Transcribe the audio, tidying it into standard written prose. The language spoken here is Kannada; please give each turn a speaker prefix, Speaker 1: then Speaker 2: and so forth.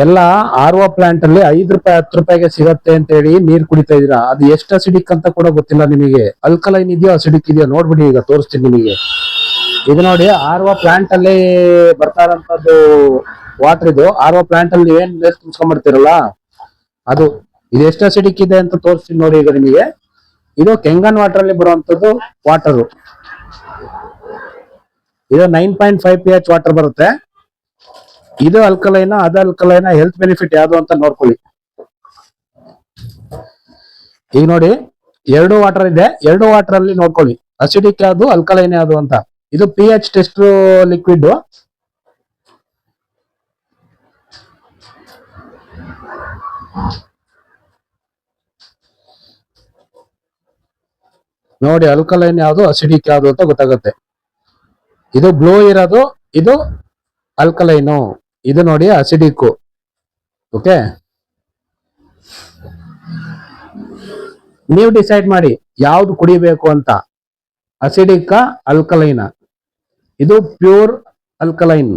Speaker 1: ಎಲ್ಲ RO ಪ್ಲಾಂಟ್ ಅಲ್ಲಿ 5 ರೂಪಾಯಿ 10 ರೂಪಾಯಿಗೆ ಸಿಗತ್ತೆ ಅಂತ ಹೇಳಿ ನೀರ್ ಕುಡಿತಾ ಇದೀರಾ. ಅದು ಎಷ್ಟು ಅಸಿಡಿಕ್ ಅಂತ ಕೂಡ ಗೊತ್ತಿಲ್ಲ ನಿಮಗೆ. ಅಲ್ಕಲೈನ್ ಇದೆಯೋ ಅಸಿಡಿಕ್ ಇದೆಯೋ ನೋಡ್ಬಿಡಿ, ಈಗ ತೋರಿಸ್ತೀನಿ ನಿಮಗೆ. ಇದು ನೋಡಿ RO ಪ್ಲಾಂಟ್ ಅಲ್ಲಿ ಬರ್ತಾ ಇರೋಂಥದ್ದು ವಾಟರ್. ಇದು RO ಪ್ಲಾಂಟ್ ಅಲ್ಲಿ ನೀವೇನ್ ನೀರ್ ತುಂಬಿಸ್ಕೊಂಡ್ಬಿಡ್ತೀರಲ್ಲ ಅದು. ಇದು ಎಷ್ಟು ಅಸಿಡಿಕ್ ಇದೆ ಅಂತ ತೋರಿಸ್ತೀನಿ ನೋಡಿ ಈಗ ನಿಮಗೆ. ಇದು ಕೆಂಗನ್ ವಾಟರ್ ಅಲ್ಲಿ ಬರುವಂತದ್ದು ವಾಟರ್. ಇದು 9.5 pH ವಾಟರ್ ಬರುತ್ತೆ. ಇದು ಅಲ್ಕಲೈನ ಅದು ಅಲ್ಕಲೈನ, ಹೆಲ್ತ್ ಬೆನಿಫಿಟ್ ಯಾವುದು ಅಂತ ನೋಡ್ಕೊಳ್ಳಿ. ಈಗ ನೋಡಿ, 2 ವಾಟರ್ ಇದೆ. 2 ವಾಟರ್ ಅಲ್ಲಿ ನೋಡ್ಕೊಳ್ಳಿ ಅಸಿಡಿಕ್ ಯಾವುದು ಅಲ್ಕಲೈನ್ ಯಾವುದು ಅಂತ. ಇದು pH ಟೆಸ್ಟ್ ಲಿಕ್ವಿಡ್. ನೋಡಿ ಅಲ್ಕಲೈನ್ ಯಾವುದು ಅಸಿಡಿಕ್ ಯಾವುದು ಅಂತ ಗೊತ್ತಾಗುತ್ತೆ. ಇದು ಬ್ಲೂ ಇರೋದು ಇದು ಅಲ್ಕಲೈನು, ಇದು ನೋಡಿ ಅಸಿಡಿಕ್. ಓಕೆ, ನೀವು ಡಿಸೈಡ್ ಮಾಡಿ ಯಾವ್ದು ಕುಡಿಬೇಕು ಅಂತ, ಅಸಿಡಿಕ್ ಅಲ್ಕಲೈನ್. ಇದು ಪ್ಯೂರ್ ಅಲ್ಕಲೈನ್.